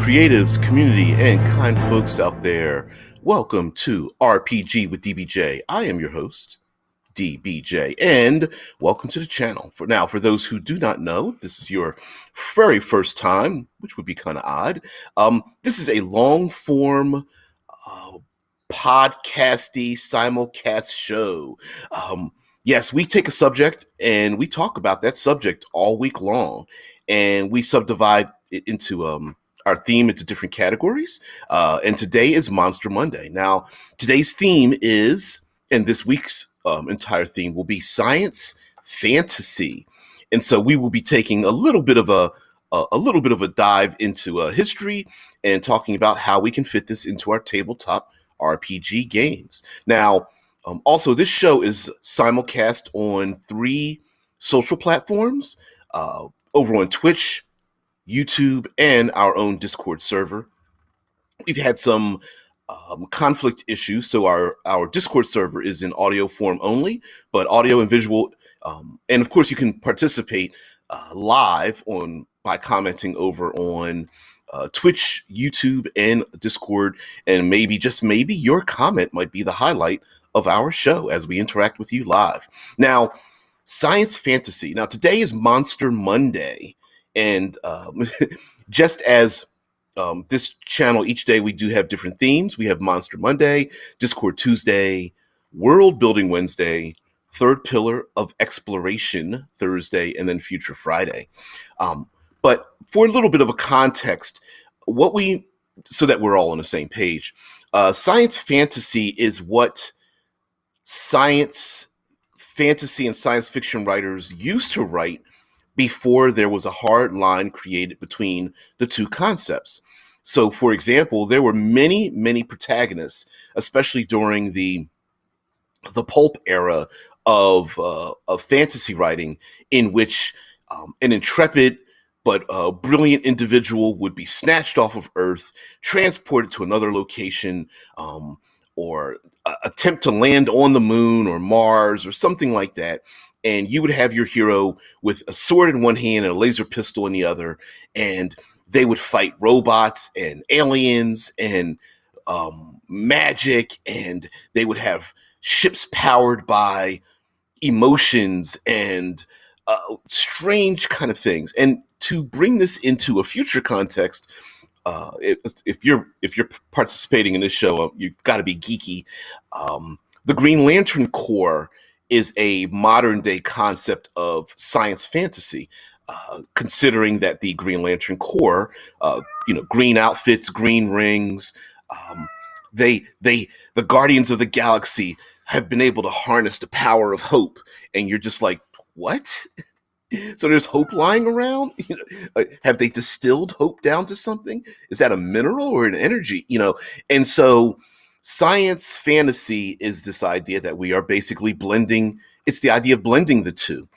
creatives, community, and kind folks out there. Welcome to RPG with DBJ. I am your host, DBJ, and welcome to the channel. For those who do not know, this is your very first time, which would be kind of odd. This is a long form podcasty simulcast show. Yes, we take a subject and we talk about that subject all week long, and we subdivide it into our theme into different categories. And today is Monster Monday. Now, today's theme is, and this week's entire theme will be science fantasy, and so we will be taking a little bit of a dive into history and talking about how we can fit this into our tabletop RPG games. Now, also, this show is simulcast on 3 social platforms, over on Twitch, YouTube, and our own Discord server. We've had some conflict issues, so our Discord server is in audio form only, but audio and visual, and of course you can participate live by commenting over on Twitch, YouTube, and Discord, and maybe, just maybe, your comment might be the highlight of our show as we interact with you live. Now, science fantasy. Now, today is Monster Monday, and just as this channel, each day we do have different themes. We have Monster Monday, Discord Tuesday, World Building Wednesday, Third Pillar of Exploration Thursday, and then Future Friday. But for a little bit of a context, so that we're all on the same page, science fantasy is what science fantasy and science fiction writers used to write before there was a hard line created between the two concepts. So, for example, there were many, many protagonists, especially during the pulp era of fantasy writing, in which an intrepid but brilliant individual would be snatched off of Earth, transported to another location, or attempt to land on the moon or Mars or something like that. And you would have your hero with a sword in one hand and a laser pistol in the other, and they would fight robots and aliens and magic, and they would have ships powered by emotions and strange kind of things. And to bring this into a future context, if you're participating in this show, you've got to be geeky. The Green Lantern Corps is a modern day concept of science fantasy, considering that the Green Lantern Corps, green outfits, green rings, the Guardians of the Galaxy have been able to harness the power of hope, and you're just like, what? So there's hope lying around? Have they distilled hope down to something? Is that a mineral or an energy? And so science fantasy is this idea that we are basically blending. It's the idea of blending the two.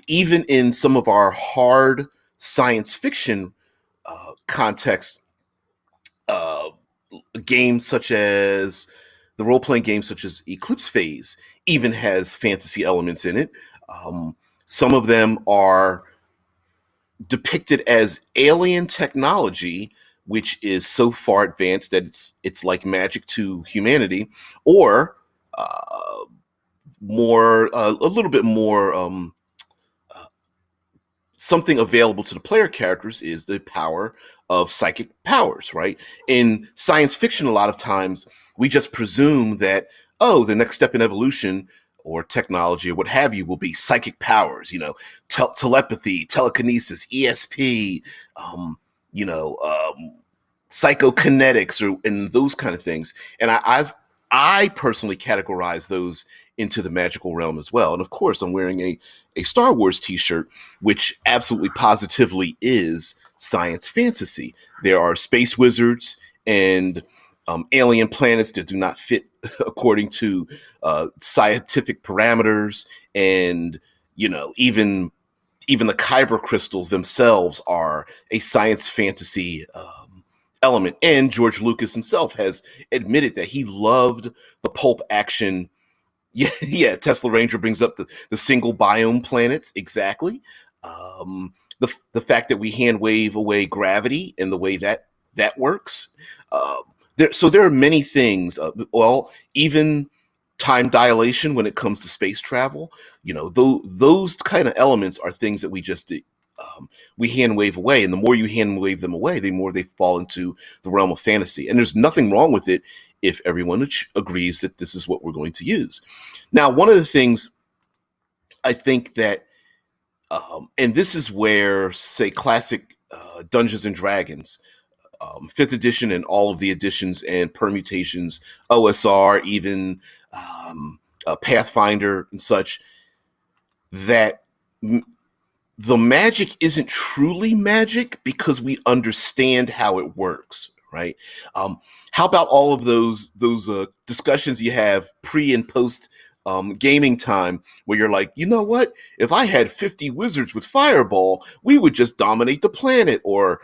Even in some of our hard science fiction context, games such as the role-playing games such as Eclipse Phase even has fantasy elements in it. Some of them are depicted as alien technology, which is so far advanced that it's like magic to humanity, or a little bit more something available to the player characters is the power of psychic powers, right? In science fiction, a lot of times we just presume that, the next step in evolution or technology or what have you will be psychic powers, telepathy, telekinesis, ESP, psychokinetics, and those kind of things. And I personally categorize those into the magical realm as well. And of course, I'm wearing a Star Wars t-shirt, which absolutely positively is science fantasy. There are space wizards and alien planets that do not fit according to scientific parameters, and even the kyber crystals themselves are a science fantasy element. And George Lucas himself has admitted that he loved the pulp action. Yeah. Tesla Ranger brings up the single biome planets. Exactly. The fact that we hand wave away gravity and the way that that works. Uh, so there are many things. Well, even time dilation when it comes to space travel. Those kind of elements are things that we hand wave away, and the more you hand wave them away, the more they fall into the realm of fantasy. And there's nothing wrong with it if everyone agrees that this is what we're going to use. Now, one of the things I think that, and this is where, say, classic Dungeons and Dragons, fifth edition, and all of the editions and permutations, OSR, even Pathfinder and such, that the magic isn't truly magic because we understand how it works, right? How about all of those discussions you have pre and post gaming time, where you're like, you know what? If I had 50 wizards with Fireball, we would just dominate the planet. Or,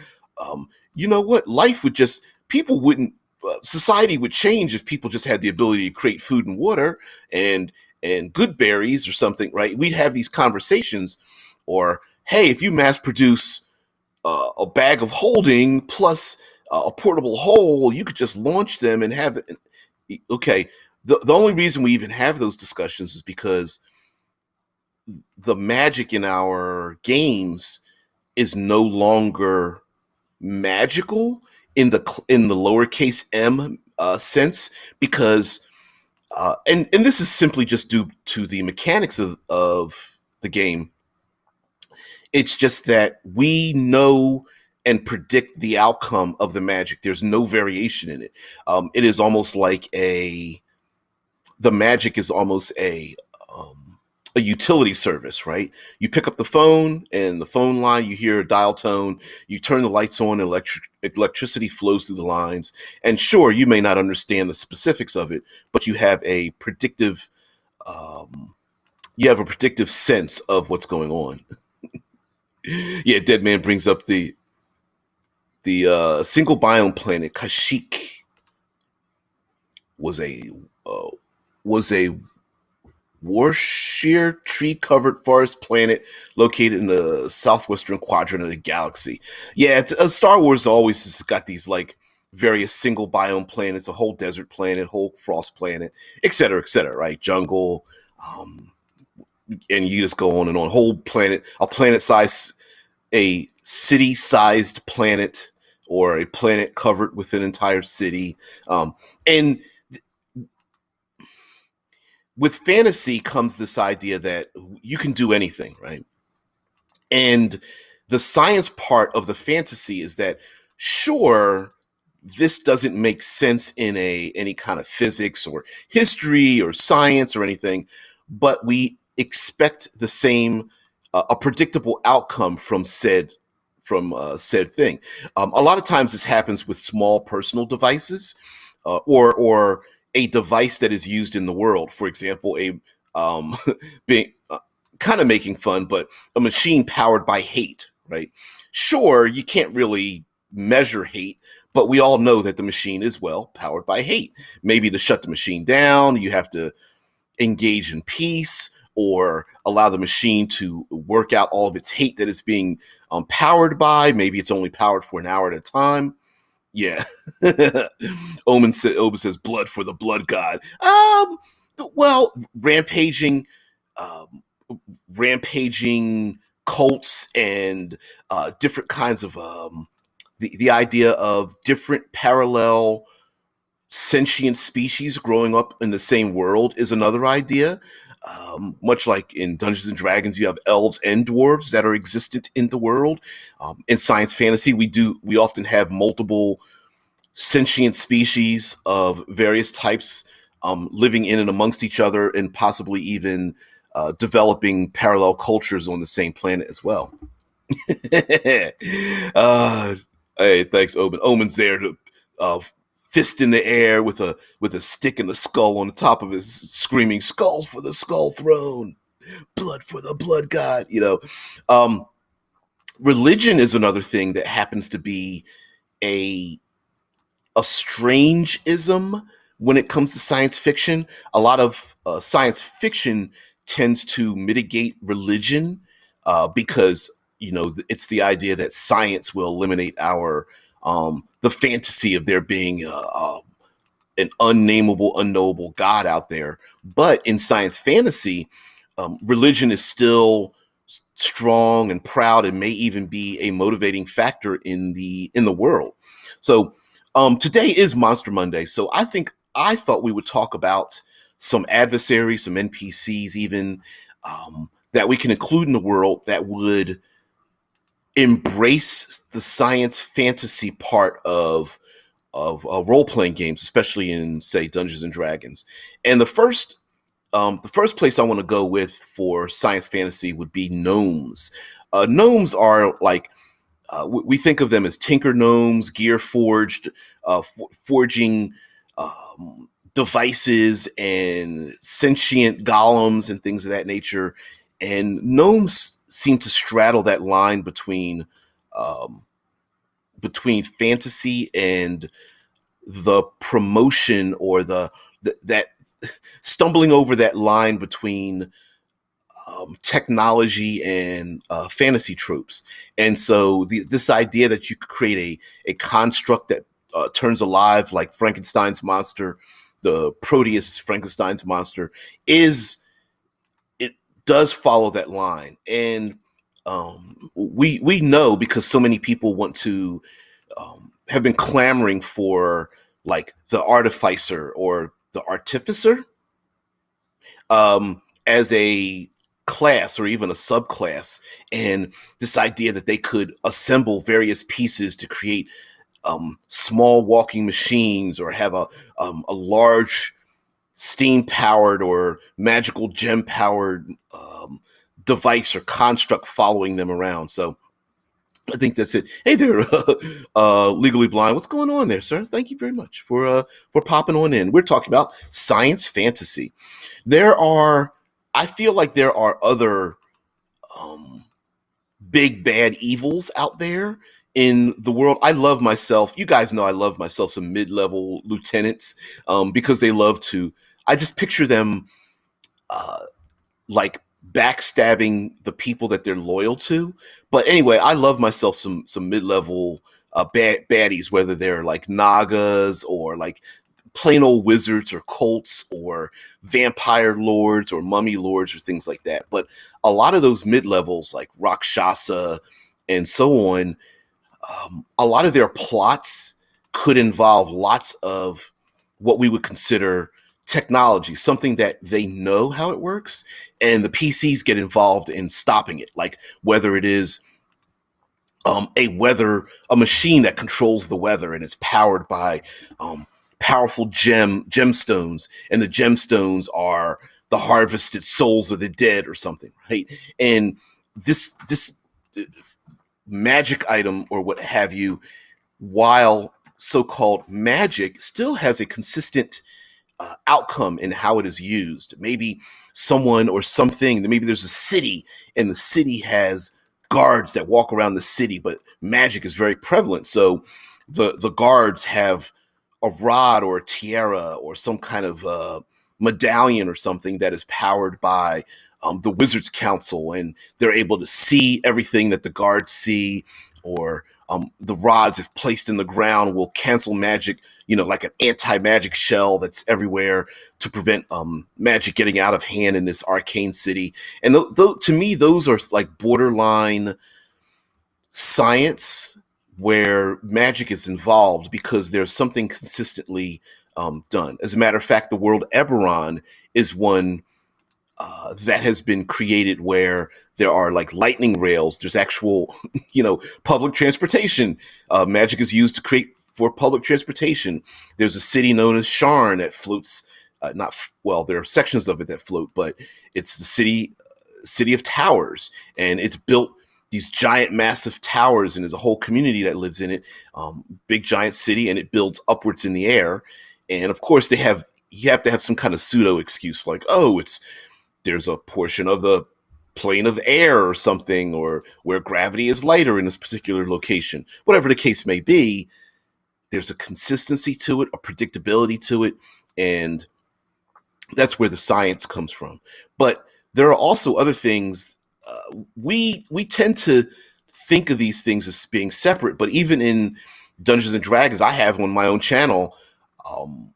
you know what? Life would just people wouldn't. Society would change if people just had the ability to create food and water and good berries or something, right? We'd have these conversations. Or, hey, if you mass produce a bag of holding plus a portable hole, you could just launch them and have it. Okay, the only reason we even have those discussions is because the magic in our games is no longer magical in the lowercase m sense, because and this is simply just due to the mechanics of the game. It's just that we know and predict the outcome of the magic. There's no variation in it. It is almost like the magic is almost a utility service, right? You pick up the phone, and the phone line, you hear a dial tone, you turn the lights on, electricity flows through the lines. And sure, you may not understand the specifics of it, but um, you have a predictive sense of what's going on. Yeah, Dead Man brings up the single biome planet Kashyyyk was a uh, was a Warshire tree covered forest planet located in the southwestern quadrant of the galaxy. Yeah, Star Wars always has got these like various single biome planets, a whole desert planet, whole frost planet, et cetera, right? Jungle, um, and you just go on and on. Whole planet, a planet size, a city sized planet, or a planet covered with an entire city. And with fantasy comes this idea that you can do anything, right? And the science part of the fantasy is that, sure, this doesn't make sense in any kind of physics or history or science or anything, but we expect the same, a predictable outcome from said thing. A lot of times this happens with small personal devices, or a device that is used in the world. For example, a being kind of making fun, but a machine powered by hate, right? Sure, you can't really measure hate, but we all know that the machine is, well, powered by hate. Maybe to shut the machine down, you have to engage in peace, or allow the machine to work out all of its hate that it's being powered by. Maybe it's only powered for an hour at a time. Yeah. Omen says blood for the blood god. Well, um, rampaging cults, and different kinds of the idea of different parallel sentient species growing up in the same world is another idea. Much like in Dungeons and Dragons, you have elves and dwarves that are existent in the world. In science fantasy, we often have multiple sentient species of various types living in and amongst each other, and possibly even developing parallel cultures on the same planet as well. uh, hey, thanks, Omen. Omen's there to uh, fist in the air with a stick and a skull on the top of his, screaming, "Skulls for the Skull Throne, blood for the Blood God." Um, religion is another thing that happens to be a a strange ism when it comes to science fiction. A lot of science fiction tends to mitigate religion, because it's the idea that science will eliminate our the fantasy of there being an unnameable, unknowable God out there. But in science fantasy, religion is still strong and proud, and may even be a motivating factor in the world. So today is Monster Monday, so I thought we would talk about some adversaries, some NPCs, even that we can include in the world that would embrace the science fantasy part of role playing games, especially in, say, Dungeons and Dragons. And the first place I want to go with for science fantasy would be gnomes. Gnomes are like we think of them as tinker gnomes, gear forged, forging devices and sentient golems and things of that nature. And gnomes seem to straddle that line um, between fantasy and the promotion, or that stumbling over that line between technology and fantasy tropes. And so this idea that you could create a construct that turns alive, like Frankenstein's monster, the Proteus Frankenstein's monster, is it does follow that line. And we know, because so many people want to have been clamoring for, like, the artificer or the artificer as a class or even a subclass, and this idea that they could assemble various pieces to create small walking machines, or have a large steam powered or magical gem powered device or construct following them around. So I think that's it. Hey there, legally blind. What's going on there, sir? Thank you very much for popping on in. We're talking about science fantasy. There are, I feel like there are other um, big bad evils out there in the world. I love myself. You guys know I love myself some mid-level lieutenants, because they love to. I just picture them uh, like backstabbing the people that they're loyal to. But anyway, I love myself some mid-level baddies, whether they're like Nagas or like plain old wizards or cults or vampire lords or mummy lords or things like that. But a lot of those mid levels, like Rakshasa and so on, a lot of their plots could involve lots of what we would consider technology, something that they know how it works, and the PCs get involved in stopping it. Like whether it is a machine that controls the weather and it's powered by um, powerful gemstones, and the gemstones are the harvested souls of the dead or something, right? And this magic item or what have you, while so-called magic, still has a consistent outcome in how it is used. Maybe someone or something, maybe there's a city, and the city has guards that walk around the city, but magic is very prevalent. So the guards have a rod or a tiara or some kind of medallion or something that is powered by the Wizards Council, and they're able to see everything that the guards see, or the rods, if placed in the ground, will cancel magic, like an anti-magic shell that's everywhere to prevent magic getting out of hand in this arcane city. And to me, those are like borderline science where magic is involved, because there's something consistently done. As a matter of fact, the world Eberron is one that has been created where there are like lightning rails. There's actual, public transportation. Magic is used to create for public transportation. There's a city known as Sharn that floats. Not well, there are sections of it that float, but it's the city of towers, and it's built these giant, massive towers, and there's a whole community that lives in it. Big giant city, and it builds upwards in the air. And of course, you have to have some kind of pseudo excuse, like, oh, there's a portion of the plane of air or something, or where gravity is lighter in this particular location. Whatever the case may be, there's a consistency to it, a predictability to it, and that's where the science comes from. But there are also other things. We tend to think of these things as being separate, but even in Dungeons and Dragons, I have on my own channel, um,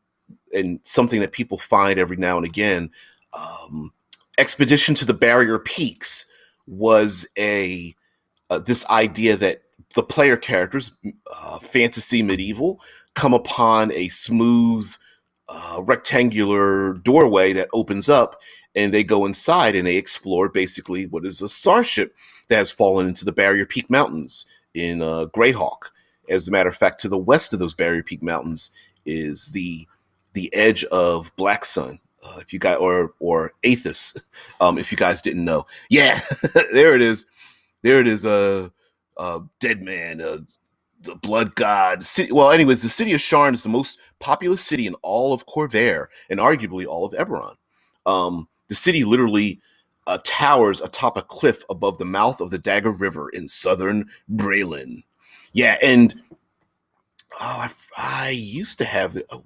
and something that people find every now and again. Um, Expedition to the Barrier Peaks was a this idea that the player characters, fantasy medieval, come upon a smooth rectangular doorway that opens up, and they go inside and they explore basically what is a starship that has fallen into the Barrier Peak Mountains in Greyhawk. As a matter of fact, to the west of those Barrier Peak Mountains is the edge of Black Sun. If you guys or Aethys, if you guys didn't know, yeah, there it is. There it is. Dead Man, the Blood God. City, well, anyways, the city of Sharn is the most populous city in all of Corvair and arguably all of Eberron. The city literally towers atop a cliff above the mouth of the Dagger River in southern Braylon. Yeah, and I used to have the. Oh,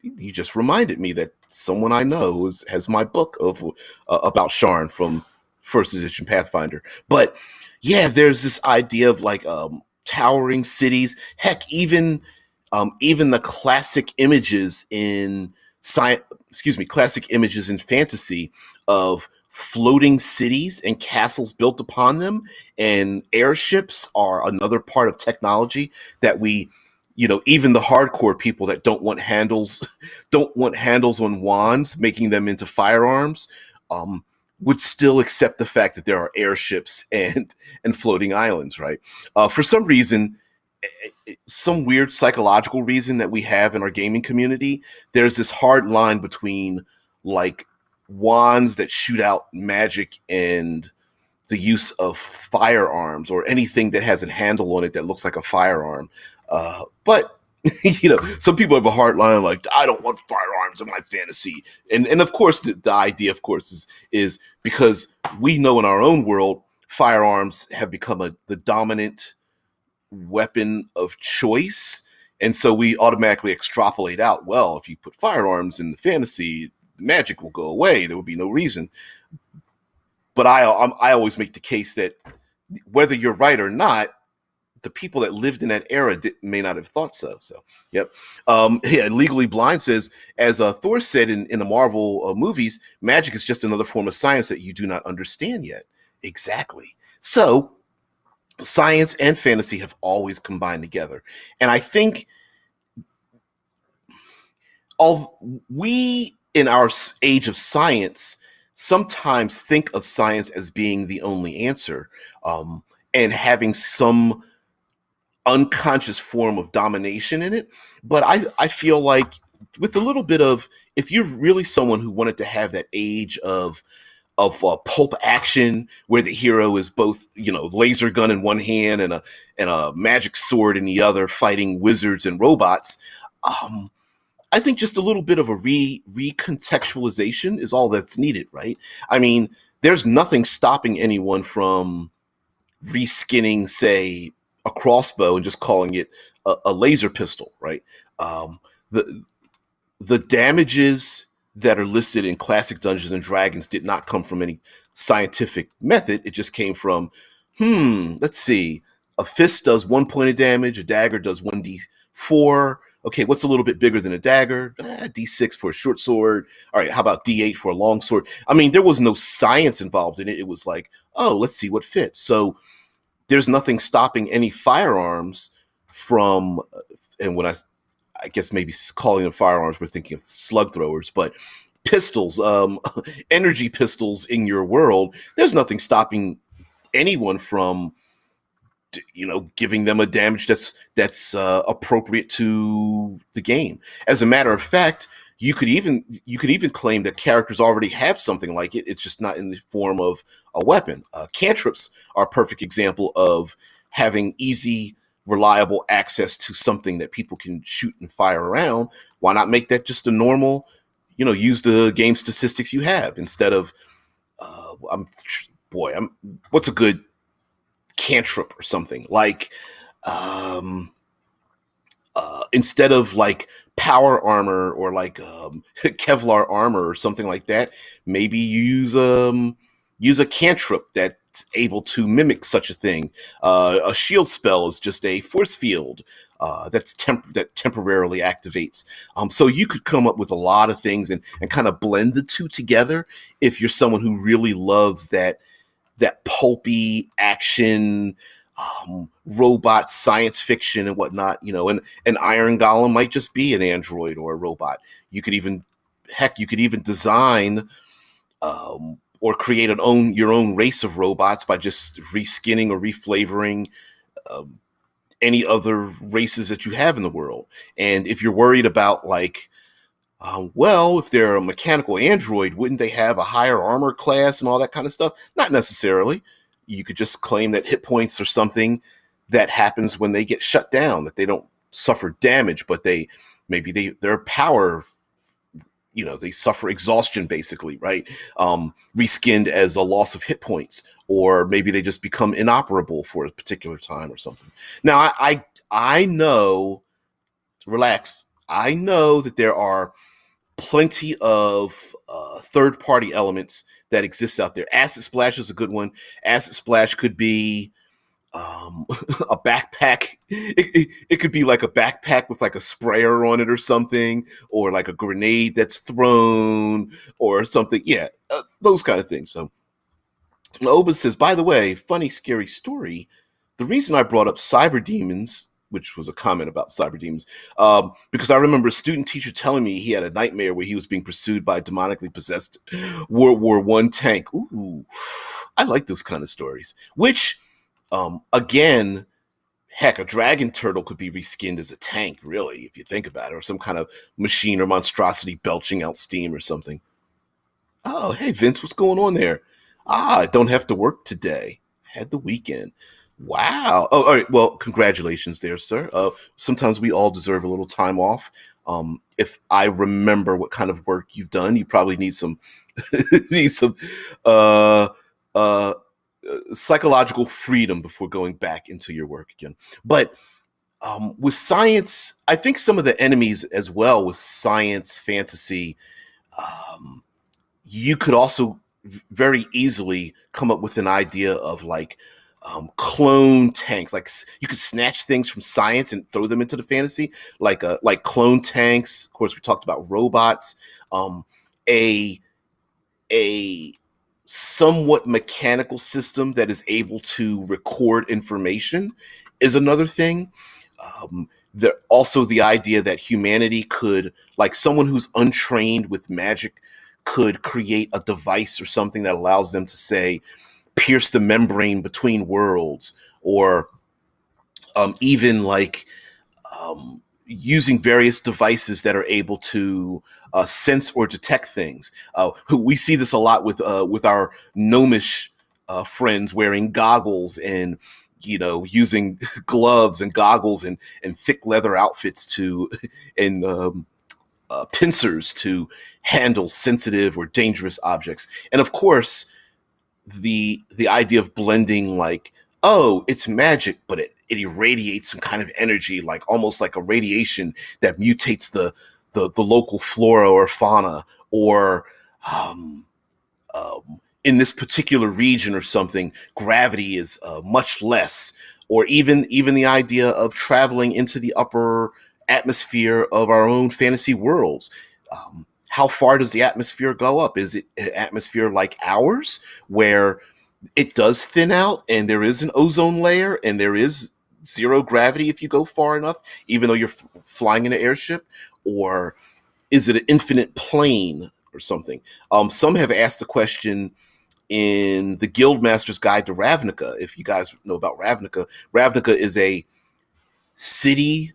you just reminded me that someone I know has my book of about Sharn from first edition Pathfinder. But yeah, there's this idea of like towering cities. Heck, even the classic images in science, excuse me, classic images in fantasy of floating cities and castles built upon them, and airships are another part of technology that we, even the hardcore people that don't want handles don't want handles on wands making them into firearms, um, would still accept the fact that there are airships and floating islands, right? For some reason, some weird psychological reason that we have in our gaming community, there's this hard line between like wands that shoot out magic and the use of firearms or anything that has a handle on it that looks like a firearm. But some people have a hard line like, I don't want firearms in my fantasy, and of course the idea, of course, is because we know in our own world firearms have become the dominant weapon of choice. And so we automatically extrapolate out, well, if you put firearms in the fantasy, magic will go away. There will be no reason. But I always make the case that whether you're right or not, the people that lived in that era may not have thought so. So, yep. Yeah, Legally Blind says, as Thor said in the Marvel movies, magic is just another form of science that you do not understand yet. Exactly. So, science and fantasy have always combined together. And I think we, in our age of science, sometimes think of science as being the only answer, and having some unconscious form of domination in it. But I feel like with a little bit of, if you're really someone who wanted to have that age of pulp action where the hero is both laser gun in one hand and a magic sword in the other, fighting wizards and robots, I think just a little bit of a recontextualization is all that's needed, right? I mean, there's nothing stopping anyone from reskinning, say, a crossbow and just calling it a laser pistol, right? The the damages that are listed in classic Dungeons and Dragons did not come from any scientific method. It just came from, let's see, a fist does 1 point of damage, a dagger does 1d4. Okay, what's a little bit bigger than a dagger? D6 for a short sword. All right, how about D8 for a long sword? I mean, there was no science involved in it. It was like, oh, let's see what fits. So there's nothing stopping any firearms from, and when I guess maybe calling them firearms, we're thinking of slug throwers, but pistols, energy pistols in your world, there's nothing stopping anyone from, giving them a damage that's appropriate to the game. As a matter of fact, you could even claim that characters already have something like it. It's just not in the form of a weapon. Cantrips are a perfect example of having easy, reliable access to something that people can shoot and fire around. Why not make that just a normal, use the game statistics you have instead of, what's a good cantrip or something like, um, instead of like power armor or like Kevlar armor or something like that, maybe you use a cantrip that's able to mimic such a thing. A shield spell is just a force field. that temporarily activates. So you could come up with a lot of things and kind of blend the two together if you're someone who really loves that pulpy action, robot science fiction and whatnot. And an Iron Golem might just be an android or a robot. You could even, heck, you could even design or create your own race of robots by just reskinning or reflavoring um, any other races that you have in the world. And if you're worried about like, well, if they're a mechanical android, wouldn't they have a higher armor class and all that kind of stuff? Not necessarily. You could just claim that hit points are something that happens when they get shut down, that they don't suffer damage, but their power, they suffer exhaustion basically, right? Reskinned as a loss of hit points, or maybe they just become inoperable for a particular time or something. Now, I know, relax. I know that there are plenty of third party elements that exist out there. Acid Splash is a good one. Acid Splash could be a backpack. It could be like a backpack with like a sprayer on it or something, or like a grenade that's thrown or something. Yeah, those kind of things. So Oba says, by the way, funny, scary story. The reason I brought up cyber demons, which was a comment about cyber demons, because I remember a student teacher telling me he had a nightmare where he was being pursued by a demonically possessed World War One tank. Ooh, I like those kind of stories. Which, again, heck, a dragon turtle could be reskinned as a tank, really, if you think about it, or some kind of machine or monstrosity belching out steam or something. Oh, hey, Vince, what's going on there? I don't have to work today. Had the weekend. Wow. Oh, all right. Well, congratulations there, sir. Sometimes we all deserve a little time off. If I remember what kind of work you've done, you probably need some need some uh, uh, psychological freedom before going back into your work again. But with science, I think some of the enemies as well with science fantasy, um, you could also very easily come up with an idea of like clone tanks. Like you could snatch things from science and throw them into the fantasy, like clone tanks. Of course, we talked about robots. A a somewhat mechanical system that is able to record information is another thing. There also the idea that humanity could, like someone who's untrained with magic, could create a device or something that allows them to say pierce the membrane between worlds, or even like using various devices that are able to sense or detect things. We see this a lot with our gnomish friends wearing goggles and using gloves and goggles and thick leather outfits to and pincers to handle sensitive or dangerous objects. And of course, the idea of blending, like, oh, it's magic, but it irradiates some kind of energy, like almost like a radiation that mutates the local flora or fauna, or um, in this particular region or something, gravity is much less, or even the idea of traveling into the upper atmosphere of our own fantasy worlds. How far does the atmosphere go up? Is it an atmosphere like ours, where it does thin out and there is an ozone layer and there is zero gravity if you go far enough, even though you're flying in an airship? Or is it an infinite plane or something? Some have asked the question in the Guildmaster's Guide to Ravnica. If you guys know about Ravnica, Ravnica is a city-sized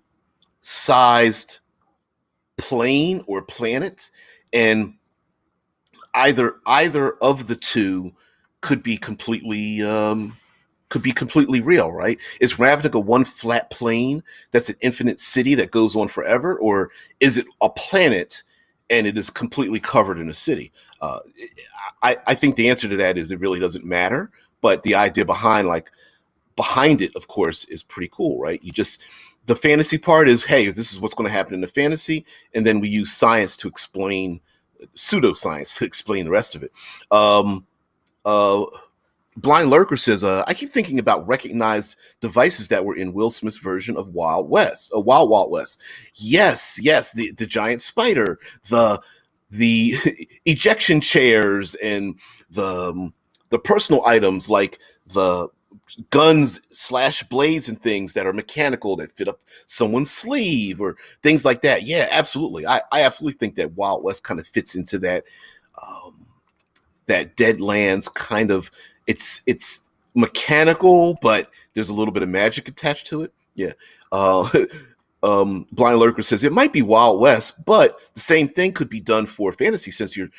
plane or planet, and either of the two could be completely real, right? Is Ravnica one flat plane that's an infinite city that goes on forever, or is it a planet and it is completely covered in a city? I think the answer to that is it really doesn't matter. But the idea behind it, of course, is pretty cool, right? The fantasy part is, hey, this is what's going to happen in the fantasy, and then we use science to explain, pseudoscience to explain the rest of it. Um, uh, Blind Lurker says, I keep thinking about recognized devices that were in Will Smith's version of Wild Wild West. Yes, the giant spider, the ejection chairs, and the personal items like the guns slash blades and things that are mechanical that fit up someone's sleeve or things like that. Yeah, absolutely. I absolutely think that Wild West kind of fits into um, that Deadlands kind of. It's mechanical, but there's a little bit of magic attached to it. Yeah. Uh, Blind Lurker says it might be Wild West, but the same thing could be done for fantasy since you're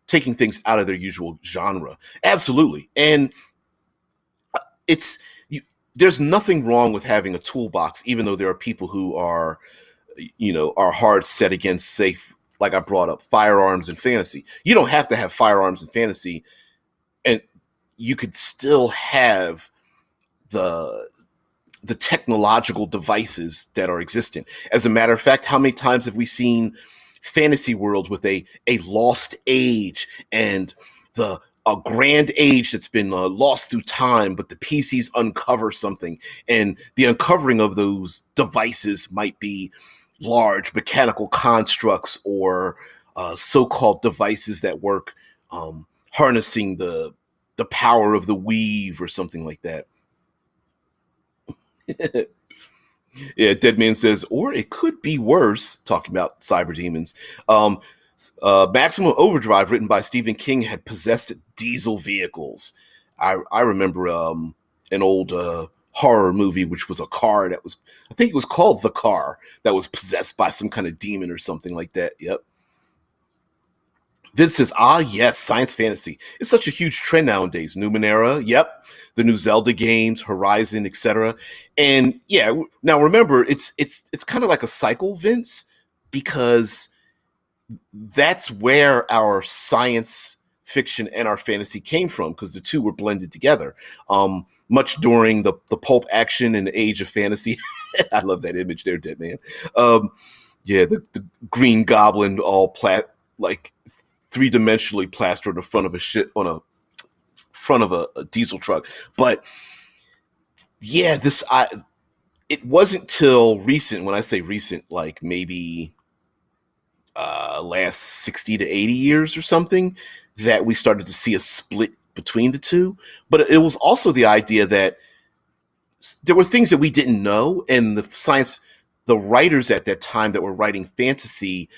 taking things out of their usual genre. Absolutely, and it's you, there's nothing wrong with having a toolbox, even though there are people who are are hard set against safe. Like I brought up, firearms in fantasy. You don't have to have firearms in fantasy, and you could still have the the technological devices that are existent. As a matter of fact, how many times have we seen fantasy worlds with a lost age and the a grand age that's been lost through time, but the PCs uncover something, and the uncovering of those devices might be large mechanical constructs or so-called devices that work harnessing the power of the weave or something like that. Yeah, Dead Man says, or it could be worse, talking about cyber demons. Um, Maximum Overdrive, written by Stephen King, had possessed diesel vehicles. I remember an old horror movie, which was a car that was, I think it was called The Car, that was possessed by some kind of demon or something like that. Yep. Vince says, yes, science fantasy. It's such a huge trend nowadays. Numenera, yep. The new Zelda games, Horizon, etc. And yeah, now remember, it's kind of like a cycle, Vince, because that's where our science fiction and our fantasy came from, because the two were blended together. Much during the pulp action and the age of fantasy. I love that image there, Dead Man. Yeah, the Green Goblin all like three-dimensionally plastered on the front of a shit on a front of a diesel truck. But yeah, it wasn't till recent. When I say recent, like maybe last 60 to 80 years or something, that we started to see a split between the two. But it was also the idea that there were things that we didn't know, and the writers at that time that were writing fantasy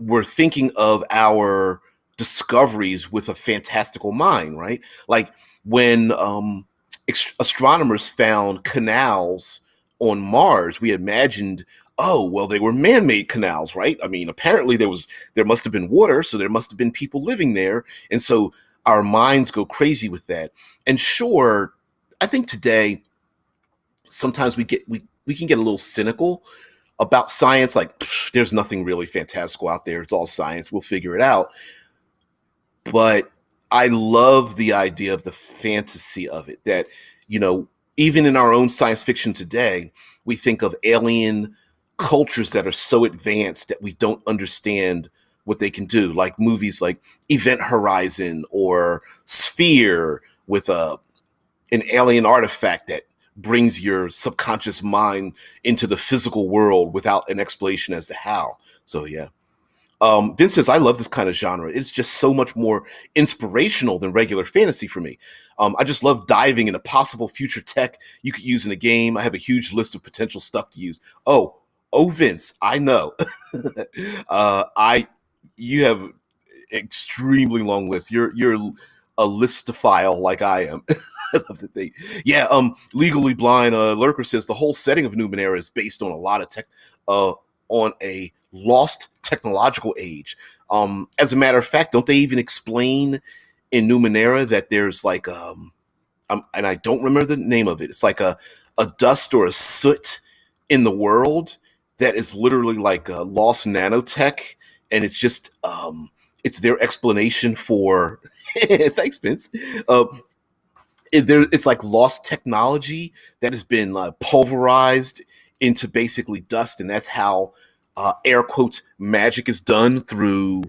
were thinking of our discoveries with a fantastical mind, right? Like when astronomers found canals on Mars, we imagined, oh, well, they were man-made canals, right? I mean, apparently there must have been water, so there must have been people living there, and so our minds go crazy with that. And sure, I think today sometimes we can get a little cynical about science, like there's nothing really fantastical out there, it's all science, we'll figure it out. But I love the idea of the fantasy of it, that you know even in our own science fiction today, we think of alien cultures that are so advanced that we don't understand what they can do, like movies like Event Horizon or Sphere, with an alien artifact that brings your subconscious mind into the physical world without an explanation as to how. So yeah. Vince says, I love this kind of genre. It's just so much more inspirational than regular fantasy for me. I just love diving into possible future tech you could use in a game. I have a huge list of potential stuff to use. Oh, Vince, I know. I You have extremely long list. You're a listophile like I am. I love the thing. Yeah, Legally Blind Lurker says the whole setting of Numenera is based on a lot of tech, on a lost technological age. As a matter of fact, don't they even explain in Numenera that there's like and I don't remember the name of it. It's like a dust or a soot in the world that is literally like a lost nanotech, and it's just it's their explanation for. Thanks, Vince. Uh, it's like lost technology that has been pulverized into basically dust, and that's how air quotes magic is done through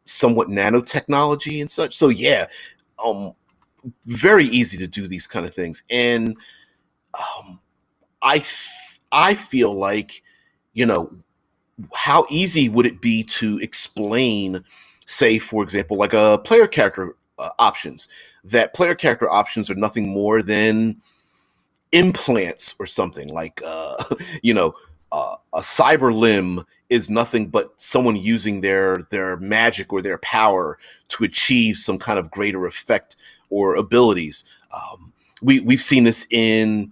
somewhat nanotechnology and such. So yeah, um, very easy to do these kind of things, and um, I feel like, you know, how easy would it be to explain, say, for example, like a player character options? That player character options are nothing more than implants or something like you know a cyber limb is nothing but someone using their magic or their power to achieve some kind of greater effect or abilities. We've seen this in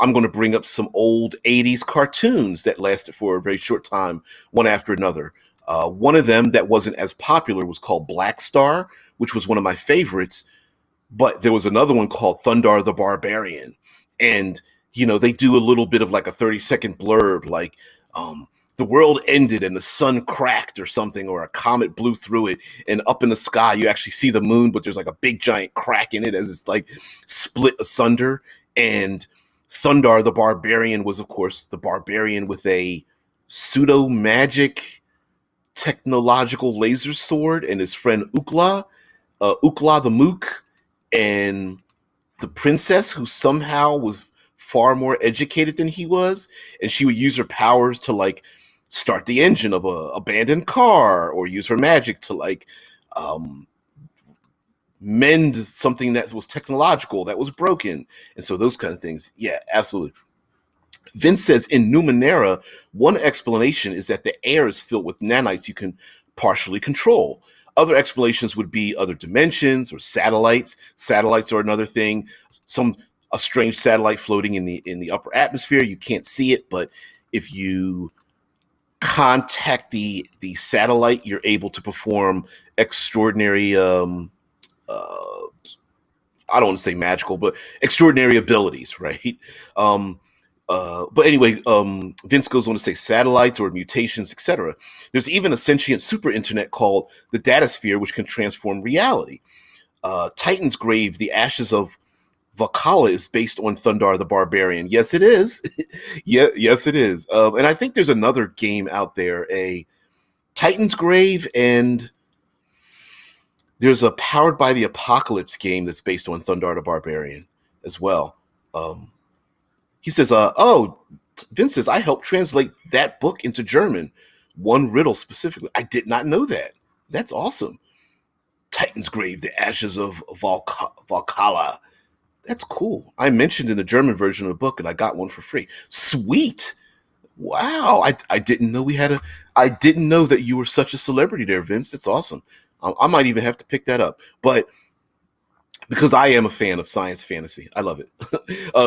I'm going to bring up some old 80s cartoons that lasted for a very short time, one after another. One of them that wasn't as popular was called Black Star, which was one of my favorites, but there was another one called Thundar the Barbarian. And, they do a little bit of like a 30-second blurb, like, um, the world ended and the sun cracked or something, or a comet blew through it. And up in the sky, you actually see the moon, but there's like a big giant crack in it as it's like split asunder. And Thundar the Barbarian was, of course, the barbarian with a pseudo magic technological laser sword, and his friend Ukla the Mook, and the princess, who somehow was far more educated than he was, and she would use her powers to like start the engine of a abandoned car, or use her magic to like um, mend something that was technological that was broken, and so those kind of things. Yeah, absolutely. Vince says in Numenera, one explanation is that the air is filled with nanites you can partially control. Other explanations would be other dimensions or satellites. Satellites are another thing. Some A strange satellite floating in the upper atmosphere. You can't see it, but if you contact the satellite, you're able to perform extraordinary uh, I don't want to say magical, but extraordinary abilities, right? Um, but anyway, Vince goes on to say satellites or mutations, etc. There's even a sentient super internet called the Datasphere, which can transform reality. Titan's Grave, the ashes of Valhalla, is based on Thundar the Barbarian. Yes, it is. Yeah, yes, it is. And I think there's another game out there, a Titan's Grave, and there's a Powered by the Apocalypse game that's based on Thundar the Barbarian as well. Um, he says, Vince says, I helped translate that book into German, one riddle specifically. I did not know that. That's awesome. Titan's Grave, the ashes of Valhalla. That's cool. I mentioned in the German version of the book, and I got one for free. Sweet. Wow. I didn't know I didn't know that you were such a celebrity there, Vince. That's awesome. I might even have to pick that up. But because I am a fan of science fantasy. I love it.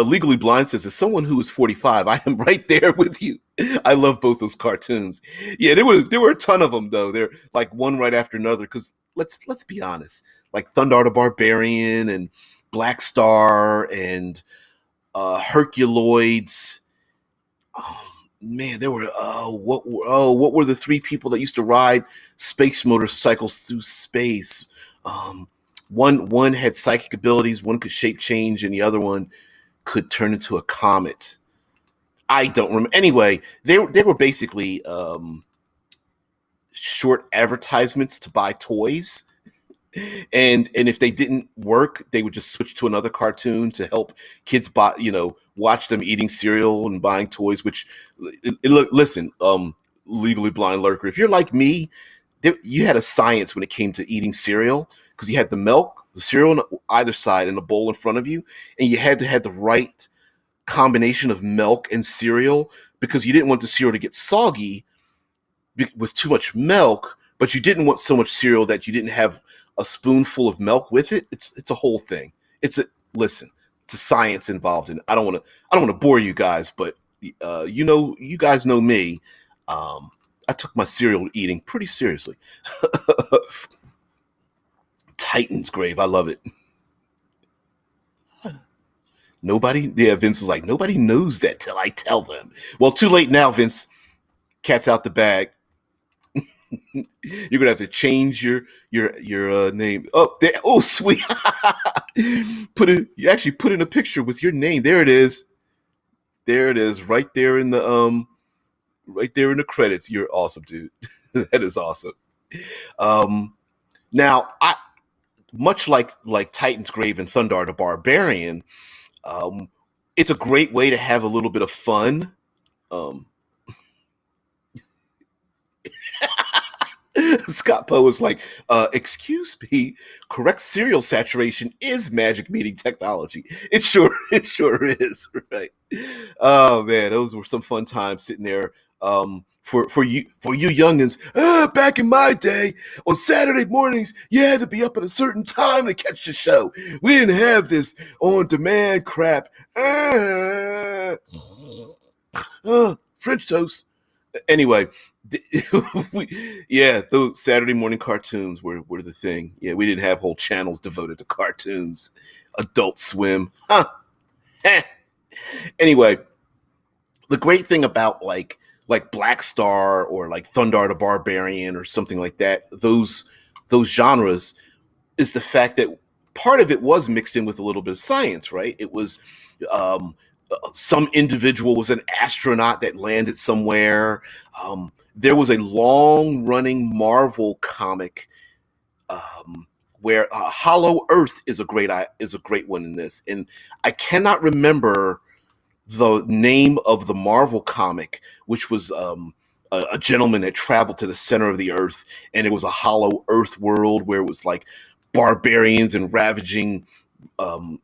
Legally Blind says, as someone who is 45, I am right there with you. I love both those cartoons. Yeah, there were a ton of them though. They're like one right after another. Because let's be honest, like Thundar the Barbarian and Black Star and Herculoids. Oh, man, there were what were the three people that used to ride space motorcycles through space? Um, one had psychic abilities, one could shape change, and the other one could turn into a comet. I don't remember. Anyway, they were basically short advertisements to buy toys, and if they didn't work, they would just switch to another cartoon to help kids buy, watch them eating cereal and buying toys. Which, look, listen, Legally Blind Lurker, if you're like me, you had a science when it came to eating cereal, because you had the milk, the cereal on either side, and a bowl in front of you, and you had to have the right combination of milk and cereal, because you didn't want the cereal to get soggy with too much milk, but you didn't want so much cereal that you didn't have a spoonful of milk with it. It's a whole thing. Listen, it's a science involved in it. I don't want to bore you guys, but you guys know me. I took my cereal eating pretty seriously. Titan's Grave, I love it. Yeah, Vince is like, nobody knows that till I tell them. Well, too late now, Vince. Cat's out the bag. You're gonna have to change your name. Oh, there. Oh, sweet. You actually put in a picture with your name. There it is. There it is. Right there in the credits. You're awesome, dude. That is awesome. Um, now much like Titan's Grave and Thundar the Barbarian. Um, it's a great way to have a little bit of fun. Um, Scott Poe is like, excuse me, correct serial saturation is magic meeting technology. It sure is, right? Oh man, those were some fun times sitting there. For you youngins, back in my day, on Saturday mornings, you had to be up at a certain time to catch the show. We didn't have this on demand crap. French toast. Anyway, yeah, those Saturday morning cartoons were the thing. Yeah, we didn't have whole channels devoted to cartoons. Adult Swim. Huh. Eh. Anyway, the great thing about like Black Star or like Thundar the Barbarian or something like that, those genres, is the fact that part of it was mixed in with a little bit of science, right? It was some individual was an astronaut that landed somewhere. There was a long running Marvel comic um, where Hollow Earth is a great one in this, and I cannot remember the name of the Marvel comic, which was a gentleman that traveled to the center of the earth, and it was a Hollow Earth world where it was like barbarians and um,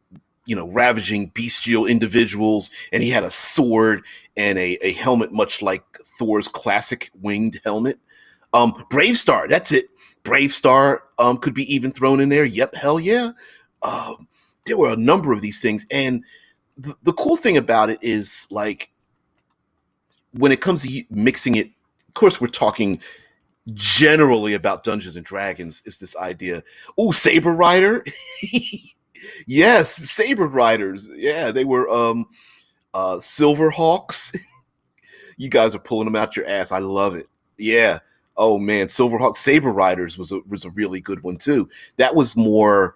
ravaging bestial individuals, and he had a sword and a helmet, much like Thor's classic winged helmet. Brave Star, that's it. Brave Star could be even thrown in there. Yep, hell yeah. Um, there were a number of these things, and the cool thing about it is like when it comes to mixing it. Of course, we're talking generally about Dungeons and Dragons. Is this idea? Oh, Saber Rider. Yes, Saber Riders. Yeah, they were Silver Hawks. You guys are pulling them out your ass. I love it. Yeah. Oh man, Silverhawk Saber Riders was a really good one too. That was more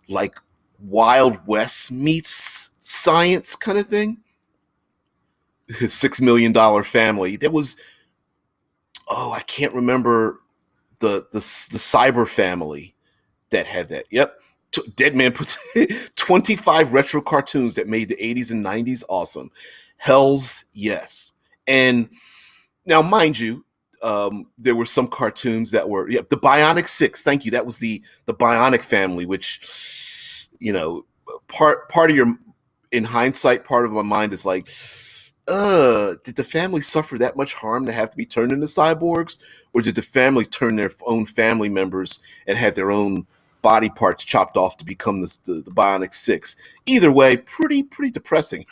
like Wild West meets science kind of thing. $6 million family. There was, oh, I can't remember the Cyber family that had that. Yep. Dead Man puts 25 retro cartoons that made the 80s and 90s awesome. Hells yes. And now, mind you, there were some cartoons that were, yeah, the Bionic Six. Thank you. That was the Bionic family, which, part of your, in hindsight, part of my mind is like, did the family suffer that much harm to have to be turned into cyborgs, or did the family turn their own family members and had their own body parts chopped off to become the Bionic Six? Either way, pretty depressing,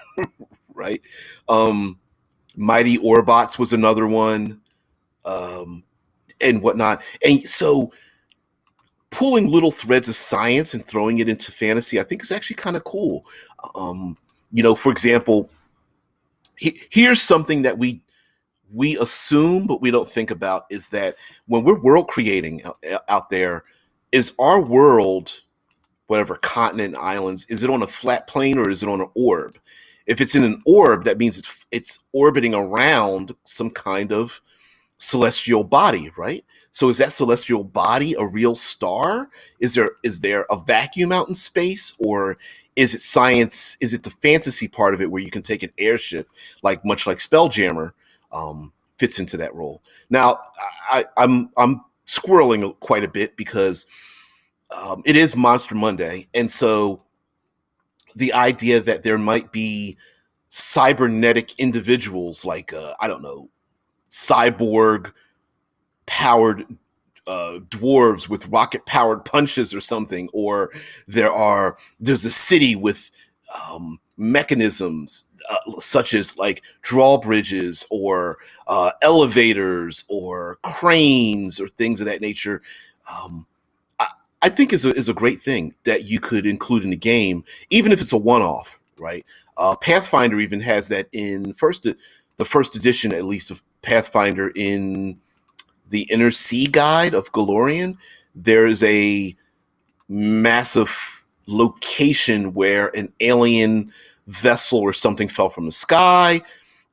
right? Um, Mighty Orbots was another one, um, and whatnot. And so pulling little threads of science and throwing it into fantasy, I think is actually kind of cool. For example, here's something that we assume but we don't think about is that when we're world creating out there, is our world, whatever continent, islands, is it on a flat plane or is it on an orb? If it's in an orb, that means it's orbiting around some kind of celestial body, right? So is that celestial body a real star? Is there a vacuum out in space, or is it science? Is it the fantasy part of it where you can take an airship, like much like Spelljammer fits into that role? Now, I'm squirreling quite a bit because it is Monster Monday, and so the idea that there might be cybernetic individuals like I don't know, cyborg powered dwarves with rocket powered punches or something, or there's a city with mechanisms such as like drawbridges or elevators or cranes or things of that nature. Um, I, I think is a great thing that you could include in the game, even if it's a one off, right? Pathfinder even has that in the first edition, at least, of Pathfinder in the Inner Sea Guide of Galorian. There's a massive location where an alien vessel or something fell from the sky,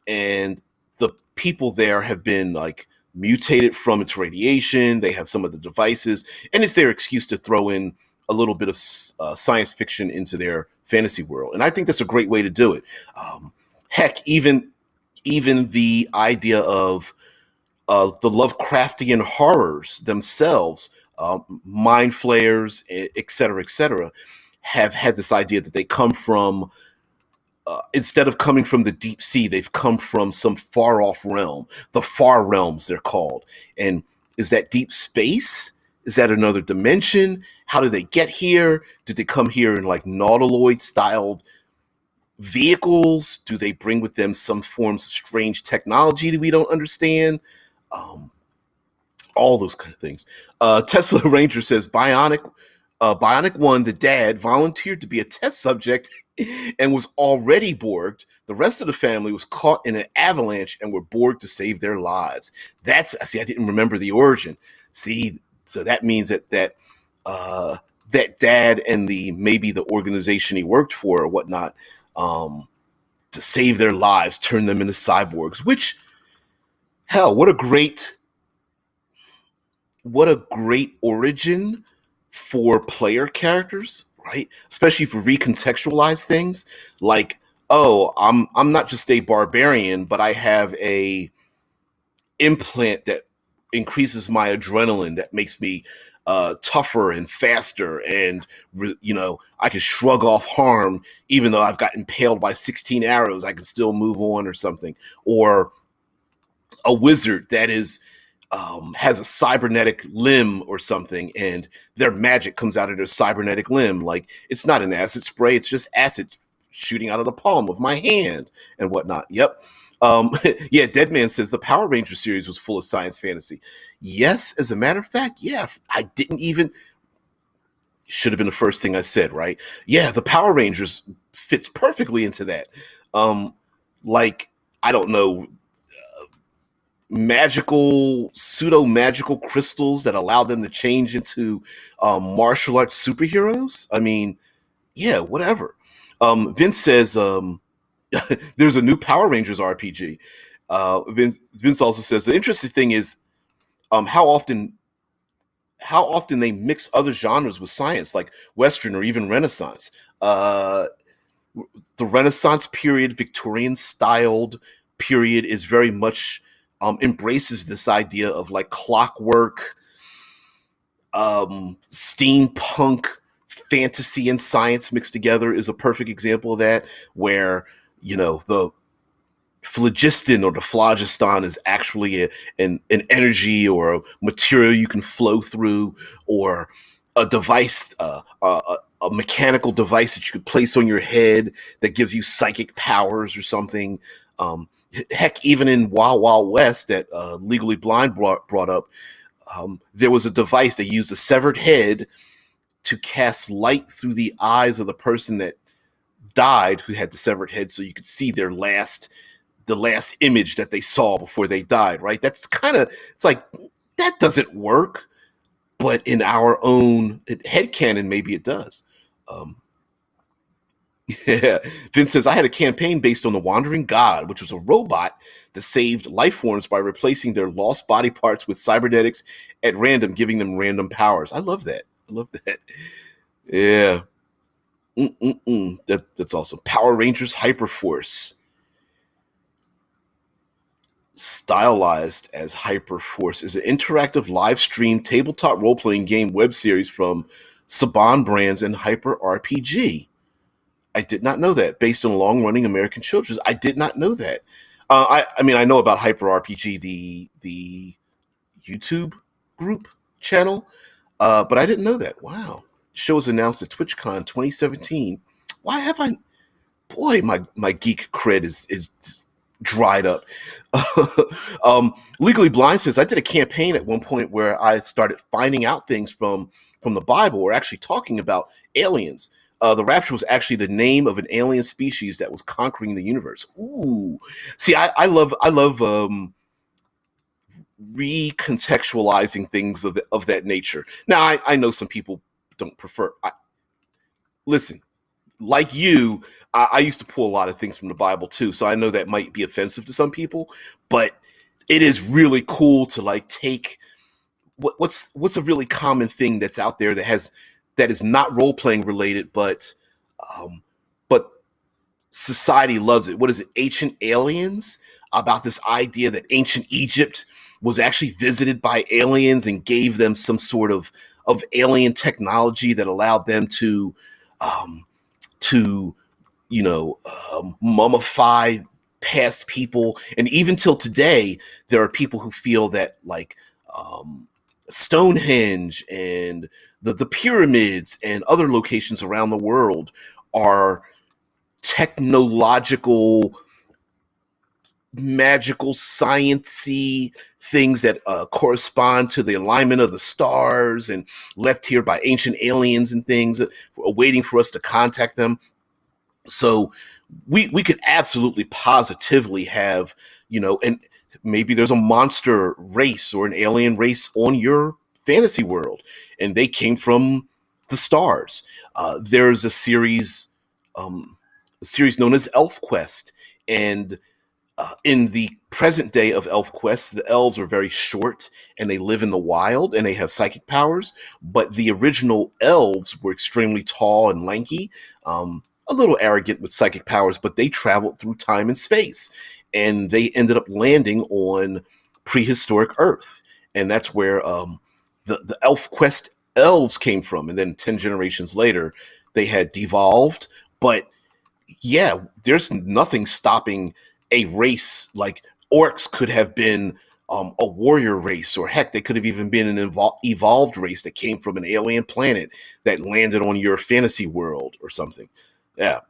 and the people there have been like mutated from its radiation. They have some of the devices, and it's their excuse to throw in a little bit of science fiction into their fantasy world, and I think that's a great way to do it. Heck, even the idea of the Lovecraftian horrors themselves, mind flayers, et cetera, have had this idea that they come from, instead of coming from the deep sea, they've come from some far off realm. The far realms, they're called. And is that deep space? Is that another dimension? How did they get here? Did they come here in like nautiloid styled vehicles? Do they bring with them some forms of strange technology that we don't understand? Um, all those kind of things. Tesla Ranger says Bionic One, the dad, volunteered to be a test subject and was already Borged. The rest of the family was caught in an avalanche and were Borged to save their lives. I didn't remember the origin. See, so that means that dad and maybe the organization he worked for or whatnot, to save their lives, turned them into cyborgs. Which, hell, what a great origin for player characters, right? Especially if you recontextualize things like, oh, I'm not just a barbarian, but I have a implant that increases my adrenaline, that makes me tougher and faster, and I can shrug off harm even though I've got impaled by 16 arrows. I can still move on or something. Or a wizard that has a cybernetic limb or something, and their magic comes out of their cybernetic limb. Like, it's not an acid spray, it's just acid shooting out of the palm of my hand and whatnot. Yep. Yeah, Deadman says the Power Ranger series was full of science fantasy. Yes, as a matter of fact, yeah, I didn't even, should have been the first thing I said, right? Yeah, the Power Rangers fits perfectly into that. Like, I don't know, pseudo magical crystals that allow them to change into martial arts superheroes. I mean, yeah, whatever. Vince says there's a new Power Rangers RPG. Vince also says the interesting thing is how often they mix other genres with science, like Western or even Renaissance. The Renaissance period, Victorian styled period, is very much embraces this idea of like clockwork, steampunk, fantasy and science mixed together is a perfect example of that, where the phlogiston or the phlogiston is actually an energy or a material you can flow through, or a device, a mechanical device that you could place on your head that gives you psychic powers or something. Heck, even in Wild Wild West that Legally Blind brought up, there was a device that used a severed head to cast light through the eyes of the person that died, who had the severed head, so you could see the last image that they saw before they died, right? That's it's like, that doesn't work, but in our own headcanon, maybe it does. Yeah. Vince says, I had a campaign based on the Wandering God, which was a robot that saved life forms by replacing their lost body parts with cybernetics at random, giving them random powers. I love that. Yeah. That's awesome. Power Rangers Hyperforce. Stylized as Hyperforce is an interactive live stream tabletop role-playing game web series from Saban Brands and Hyper RPG. I did not know that. Based on long-running American children's. I did not know that. I mean, I know about Hyper RPG, the YouTube group channel, but I didn't know that. Wow. Show was announced at TwitchCon 2017. Why have I? Boy, my geek cred is dried up. Legally Blind says, I did a campaign at one point where I started finding out things from the Bible, or actually talking about aliens. The Rapture was actually the name of an alien species that was conquering the universe. Ooh, see, I love recontextualizing things of that nature. Now, I know some people don't prefer. Listen, like you, I used to pull a lot of things from the Bible too, so I know that might be offensive to some people, but it is really cool to like take what's a really common thing that's out there that has that is not role playing related, um, but society loves it. What is it? Ancient Aliens, about this idea that ancient Egypt was actually visited by aliens and gave them some sort of alien technology that allowed them um, to mummify past people. And even till today, there are people who feel that like um, Stonehenge and the pyramids and other locations around the world are technological, magical, sciency things that correspond to the alignment of the stars and left here by ancient aliens and things, waiting for us to contact them. So we could absolutely positively have, and maybe there's a monster race or an alien race on your fantasy world, and they came from the stars. There's um, a series known as Elf Quest, and in the present day of ElfQuest, the elves are very short and they live in the wild and they have psychic powers. But the original elves were extremely tall and lanky, a little arrogant with psychic powers, but they traveled through time and space and they ended up landing on prehistoric Earth. And that's where the ElfQuest elves came from. And then 10 generations later, they had devolved. But yeah, there's nothing stopping a race like orcs could have been a warrior race, or heck, they could have even been an evolved race that came from an alien planet that landed on your fantasy world or something. Yeah.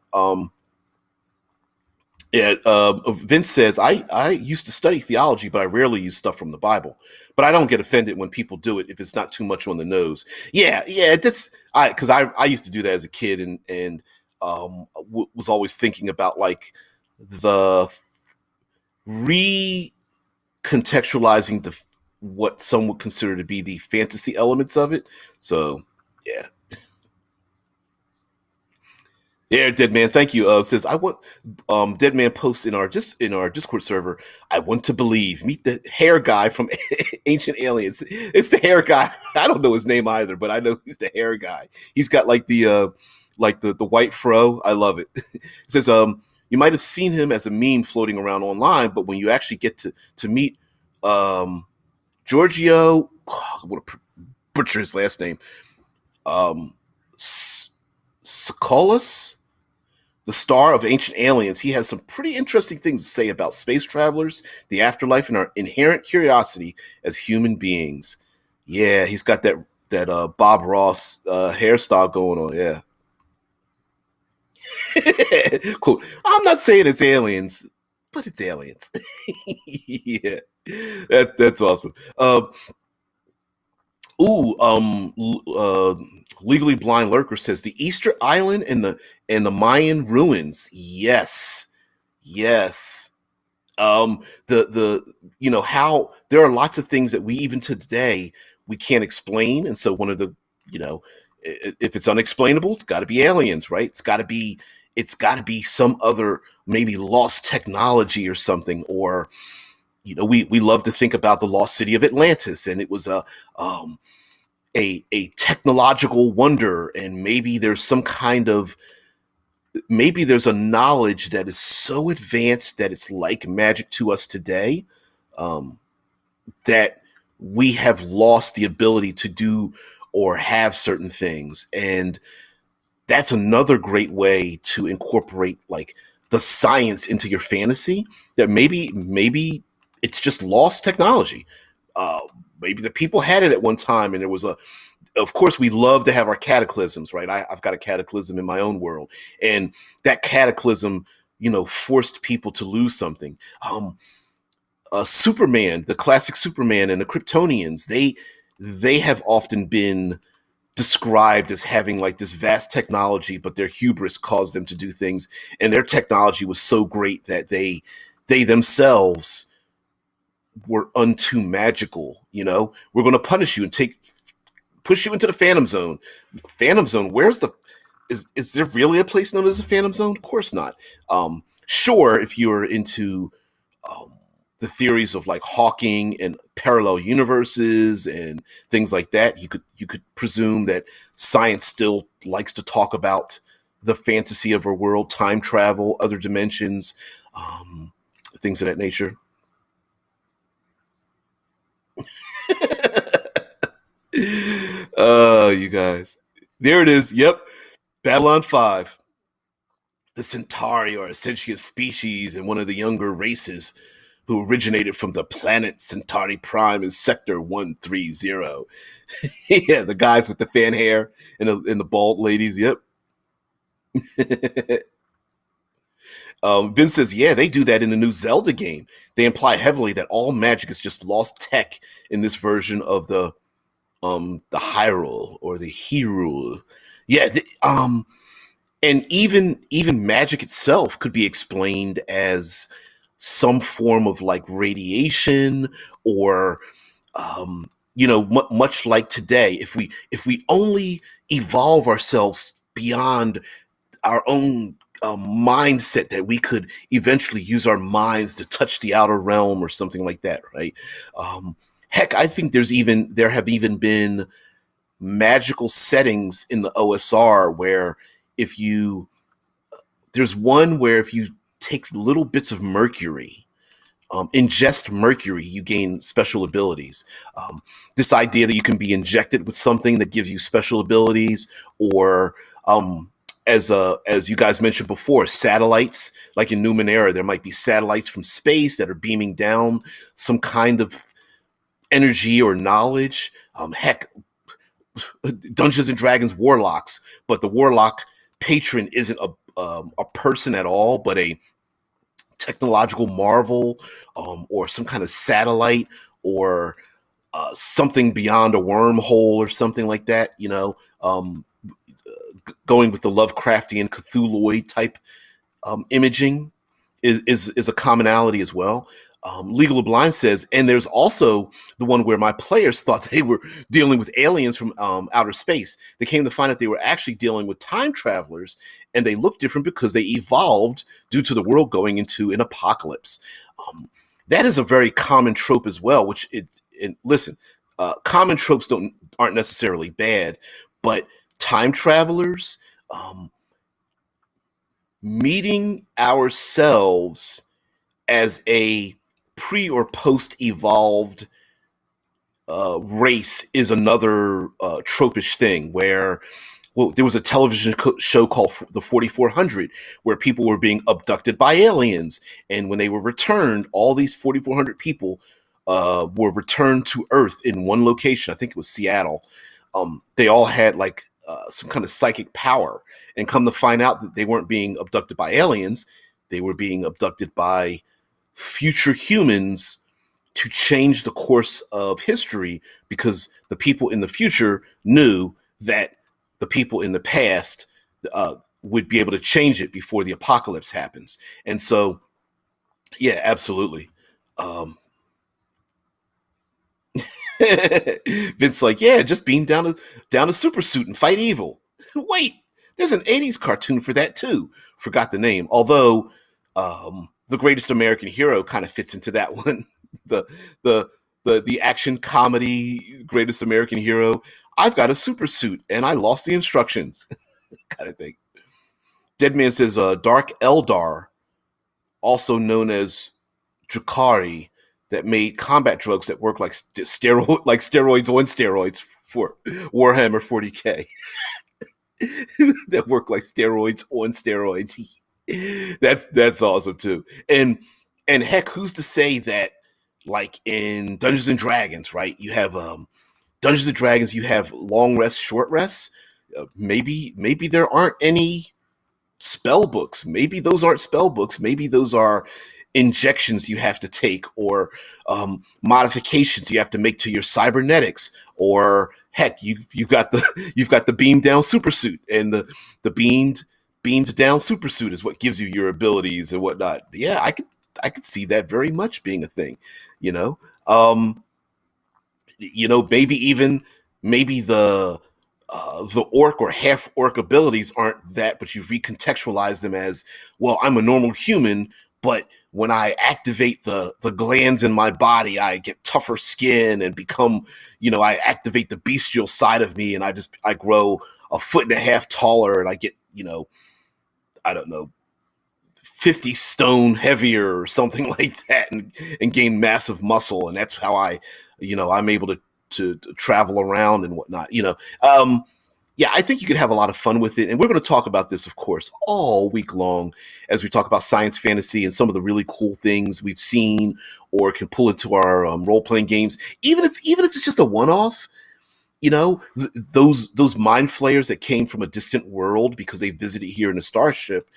Vince says, I used to study theology, but I rarely use stuff from the Bible. But I don't get offended when people do it if it's not too much on the nose. Yeah, that's I used to do that as a kid, and was always thinking about like the recontextualizing what some would consider to be the fantasy elements of it. So yeah. Yeah, Dead Man, thank you. Says I want Dead Man posts in our Discord server. I want to believe. Meet the hair guy from Ancient Aliens. It's the hair guy. I don't know his name either, but I know he's the hair guy. He's got like the white fro. I love it. It says you might have seen him as a meme floating around online, but when you actually get to meet Giorgio, I want to butcher his last name. Um, Sokolos, the star of Ancient Aliens, he has some pretty interesting things to say about space travelers, the afterlife, and our inherent curiosity as human beings. Yeah, he's got that Bob Ross hairstyle going on. Yeah, cool. I'm not saying it's aliens, but it's aliens. Yeah, that's awesome. Ooh, Legally Blind Lurker says the Easter Island and the Mayan ruins. Yes, yes. The how there are lots of things that we even to today we can't explain, and so one of the if it's unexplainable, it's got to be aliens, right? It's got to be some other maybe lost technology or something, or we love to think about the lost city of Atlantis, and it was um a technological wonder, and maybe there's a knowledge that is so advanced that it's like magic to us today, um, that we have lost the ability to do or have certain things. And that's another great way to incorporate like the science into your fantasy, that maybe it's just lost technology. uh, Maybe the people had it at one time, and there was a of course we love to have our cataclysms, right? I've got a cataclysm in my own world, and that cataclysm forced people to lose something. Superman, the classic Superman, and the Kryptonians, they have often been described as having like this vast technology, but their hubris caused them to do things, and their technology was so great that they themselves were unto magical. We're going to punish you and push you into the Phantom Zone. Phantom Zone, is there really a place known as the Phantom Zone? Of course not. Sure, if you're into um, the theories of like Hawking and parallel universes and things like that. You could presume that science still likes to talk about the fantasy of our world, time travel, other dimensions, um, things of that nature. You guys. There it is. Yep. Babylon 5. The Centauri are a sentient species and one of the younger races who originated from the planet Centauri Prime in Sector 130. Yeah, the guys with the fan hair and the bald ladies. Yep. Vince says, yeah, they do that in the new Zelda game. They imply heavily that all magic is just lost tech in this version of the Hyrule or the Hyrule. Yeah, and even magic itself could be explained as some form of like radiation or much like today, if we only evolve ourselves beyond our own mindset, that we could eventually use our minds to touch the outer realm or something like that, right? Heck, I think there have even been magical settings in the OSR where if you there's one where if you take little bits of mercury, ingest mercury, you gain special abilities. This idea that you can be injected with something that gives you special abilities, or as you guys mentioned before, satellites. Like in Numenera, there might be satellites from space that are beaming down some kind of energy or knowledge. Heck, Dungeons and Dragons warlocks, but the warlock patron isn't a person at all, but a technological marvel, or some kind of satellite, or something beyond a wormhole or something like that. Going with the Lovecraftian Cthulhuoid type imaging is a commonality as well. Legal of Blind says, and there's also the one where my players thought they were dealing with aliens from outer space. They came to find out they were actually dealing with time travelers, and they look different because they evolved due to the world going into an apocalypse. That is a very common trope as well. Listen, common tropes aren't necessarily bad, but time travelers, meeting ourselves as a pre or post evolved race is another tropish thing where, well, there was a television show called The 4400 where people were being abducted by aliens. And when they were returned, all these 4,400 people were returned to Earth in one location. I think it was Seattle. They all had like some kind of psychic power. And come to find out that they weren't being abducted by aliens, they were being abducted by future humans to change the course of history, because the people in the future knew that the people in the past would be able to change it before the apocalypse happens. And so, yeah, absolutely. Um, Vince like, yeah, just beam down a super suit and fight evil. Wait, there's an '80s cartoon for that too. Forgot the name. Although the Greatest American Hero kind of fits into that one. the the the action comedy Greatest American Hero. I've got a super suit and I lost the instructions, kind of thing. Deadman says, Dark Eldar, also known as Drakari, that made combat drugs that work like steroids on steroids for Warhammer 40k. That work like steroids on steroids. That's awesome too. And heck, who's to say that, like in Dungeons and Dragons, right? You have Dungeons and Dragons, you have long rests, short rests. Maybe there aren't any spell books. Maybe those aren't spell books. Maybe those are injections you have to take, or modifications you have to make to your cybernetics, or heck, you've got the beamed down super suit, and the beamed down super suit is what gives you your abilities and whatnot. Yeah, I could see that very much being a thing. You know, um, maybe the orc or half orc abilities aren't that, but you've recontextualized them as, well, I'm a normal human, but when I activate the glands in my body, I get tougher skin and become, I activate the bestial side of me, and I grow a foot and a half taller, and I get, I don't know, 50 stone heavier or something like that, and gain massive muscle, and that's how I'm able to travel around and whatnot. Yeah, I think you could have a lot of fun with it. And we're going to talk about this, of course, all week long as we talk about science fantasy and some of the really cool things we've seen or can pull into our role playing games. Even if it's just a one off, those mind flayers that came from a distant world because they visited here in a starship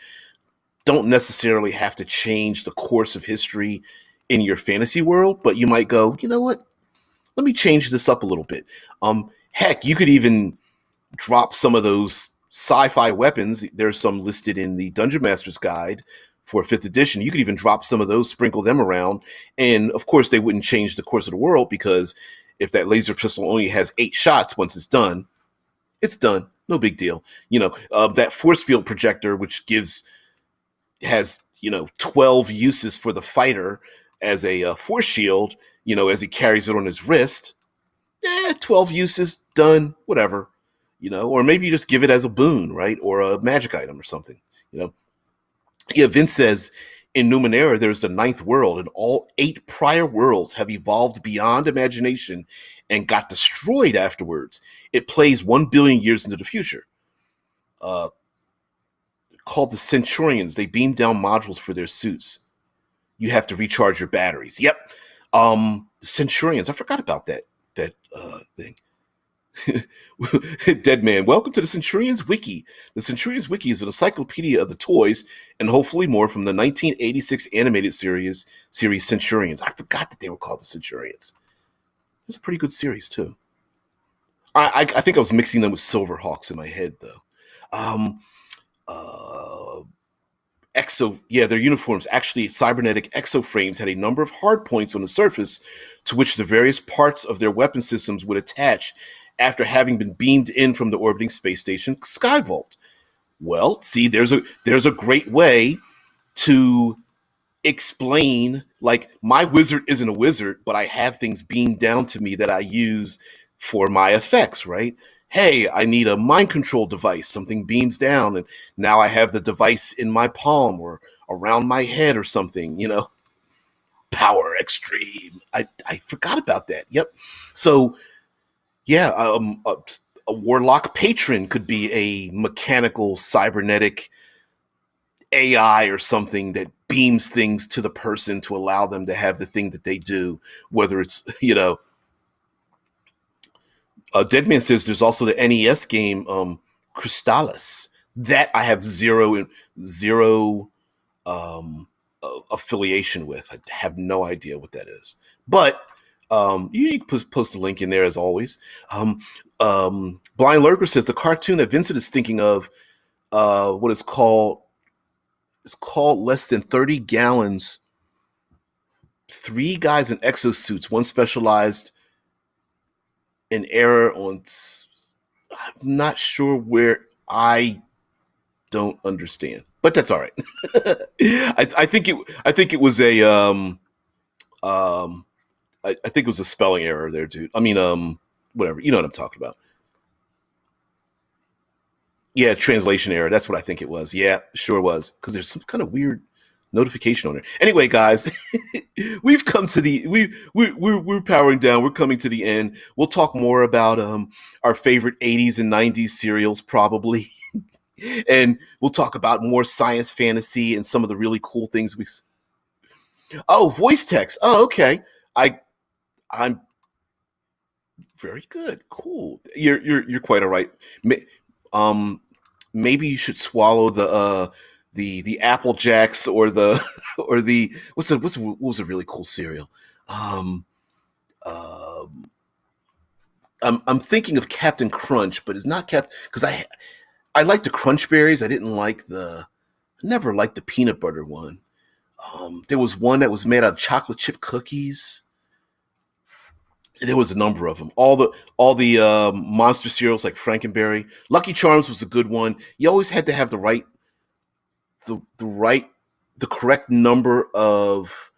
don't necessarily have to change the course of history in your fantasy world. But you might go, you know what? Let me change this up a little bit. Heck, you could even drop some of those sci-fi weapons. There's some listed in the Dungeon Master's Guide for 5th edition. You could even drop some of those, sprinkle them around, and of course they wouldn't change the course of the world, because if that laser pistol only has 8 shots, once it's done, it's done. No big deal. That force field projector, which has 12 uses for the fighter as a force shield, as he carries it on his wrist. 12 uses, done, whatever. Or maybe you just give it as a boon, right? Or a magic item or something, you know. Yeah, Vince says in Numenera, there's the 9th world, and all 8 prior worlds have evolved beyond imagination and got destroyed afterwards. It plays 1 billion years into the future. Called the Centurions. They beam down modules for their suits. You have to recharge your batteries. Yep. The Centurions. I forgot about that thing. Dead Man, welcome to the Centurions Wiki. The Centurions Wiki is an encyclopedia of the toys and hopefully more from the 1986 animated series Centurions. I forgot that they were called the Centurions. It's a pretty good series too. I think I was mixing them with Silverhawks in my head though. Their uniforms, actually cybernetic exoframes, had a number of hard points on the surface to which the various parts of their weapon systems would attach after having been beamed in from the orbiting space station Skyvault. Well, see, there's a great way to explain, like, my wizard isn't a wizard, but I have things beamed down to me that I use for my effects, right? Hey, I need a mind control device. Something beams down, and now I have the device in my palm or around my head or something, Power extreme. I forgot about that. Yep. So, yeah, a warlock patron could be a mechanical cybernetic AI or something that beams things to the person to allow them to have the thing that they do, whether it's, Dead Man says there's also the NES game Crystallis. That I have zero affiliation with. I have no idea what that is. But you can post a link in there as always. Blind Lurker says the cartoon that Vincent is thinking of, what is called, it's called Less Than 30 Gallons. 3 guys in exosuits, one specialized in error on. I'm not sure where. I don't understand, but that's all right. I think it was a I think it was a spelling error there, dude. I mean, whatever. You know what I'm talking about. Yeah, translation error. That's what I think it was. Yeah, sure was. Because there's some kind of weird notification on there. Anyway, guys, we've come to the we're powering down. We're coming to the end. We'll talk more about our favorite 80s and 90s serials probably. And we'll talk about more science fantasy and some of the really cool things we. Oh, voice text. Oh, okay. I'm very good. Cool. You're quite all right. Um, maybe you should swallow the Apple Jacks or the or the what was a really cool cereal. Um, um, I'm thinking of Captain Crunch, but it's not because I like the Crunch Berries. I didn't like never liked the peanut butter one. There was one that was made out of chocolate chip cookies. There was a number of them. All the monster cereals like Frankenberry, Lucky Charms was a good one. You always had to have the right the correct number of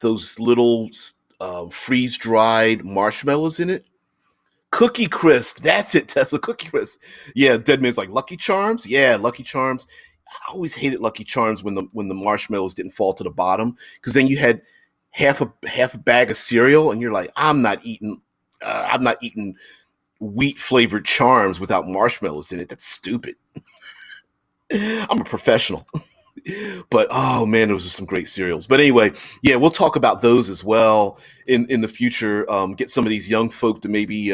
those little freeze dried marshmallows in it. Cookie Crisp. That's it, Tesla. Cookie Crisp. Yeah, Deadman's like Lucky Charms. Yeah, Lucky Charms. I always hated Lucky Charms when the marshmallows didn't fall to the bottom, because then you had half a bag of cereal, and you're like, I'm not eating wheat flavored charms without marshmallows in it. That's stupid. I'm a professional. But oh man, those are some great cereals. But anyway, yeah, we'll talk about those as well in the future. Get some of these young folk to maybe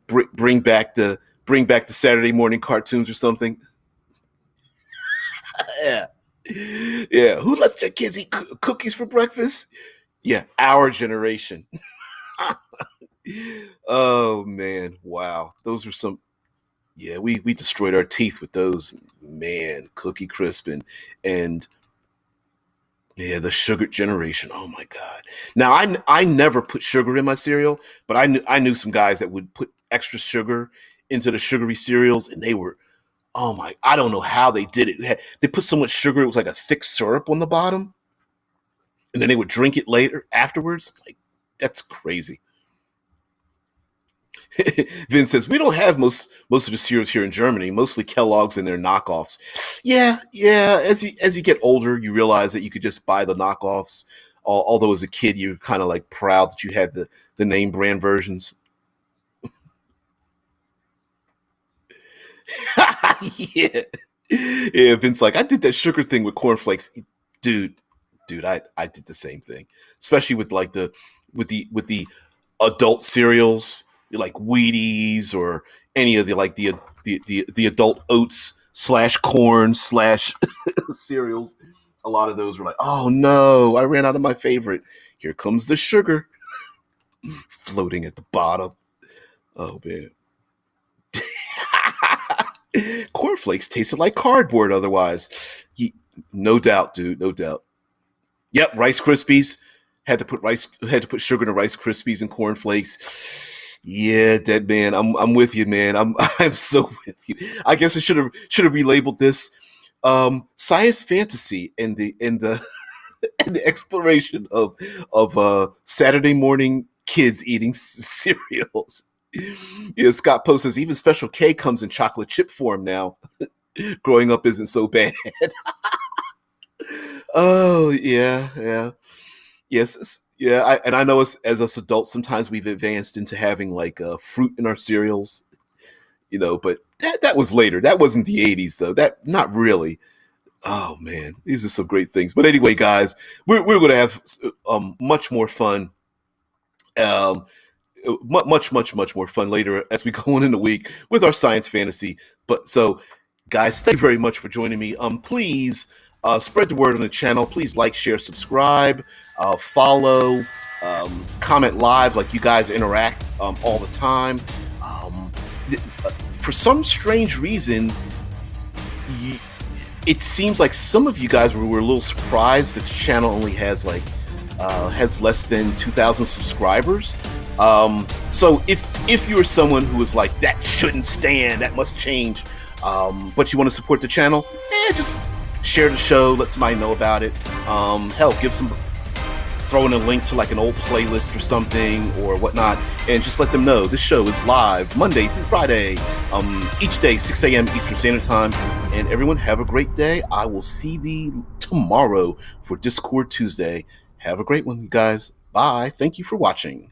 bring back the Saturday morning cartoons or something. Yeah, yeah. Who lets their kids eat cookies for breakfast? Yeah, our generation. Oh man, wow. Those are some. Yeah, we destroyed our teeth with those, man. Cookie Crisp and yeah, the sugar generation. Oh my god. Now I never put sugar in my cereal, but I knew some guys that would put extra sugar into the sugary cereals, and they were, oh my, I don't know how they did it. They put so much sugar, it was like a thick syrup on the bottom, and then they would drink it later afterwards. Like, that's crazy. Vin says we don't have most of the cereals here in Germany, mostly Kellogg's and their knockoffs. Yeah, yeah. As you get older, you realize that you could just buy the knockoffs. Although as a kid, you're kind of like proud that you had the name brand versions. Yeah, yeah. Vince like I did that sugar thing with cornflakes, dude. Dude, I did the same thing, especially with like with the adult cereals like Wheaties or any of the like the adult oats slash corn slash cereals. A lot of those were like, oh no, I ran out of my favorite. Here comes the sugar floating at the bottom. Oh man. Cornflakes tasted like cardboard otherwise. No doubt, dude. No doubt. Yep, Rice Krispies. Had to put sugar in Rice Krispies and cornflakes. Yeah, dead man. I'm with you, man. I'm so with you. I guess I should have relabeled this science fantasy and the and the exploration of Saturday morning kids eating cereals. Yeah, Scott Post says even Special K comes in chocolate chip form now. Growing up isn't so bad. Oh yeah, yeah. Yes, yeah, and I know as us adults, sometimes we've advanced into having like fruit in our cereals, but that was later. That wasn't the '80s though. That not really. Oh man, these are some great things. But anyway, guys, we're going to have much more fun. Um, much more fun later as we go on in the week with our science fantasy. But so, guys, thank you very much for joining me. Please spread the word on the channel. Please like, share, subscribe, follow, comment live. Like, you guys interact all the time. For some strange reason, it seems like some of you guys were a little surprised that the channel only has has less than 2,000 subscribers. So if you're someone who is like, that shouldn't stand, that must change, but you want to support the channel, just share the show, let somebody know about it. Hell, throw in a link to like an old playlist or something or whatnot, and just let them know this show is live Monday through Friday, each day 6 a.m. Eastern Standard Time. And everyone have a great day. I will see thee tomorrow for Discord Tuesday. Have a great one, you guys. Bye. Thank you for watching.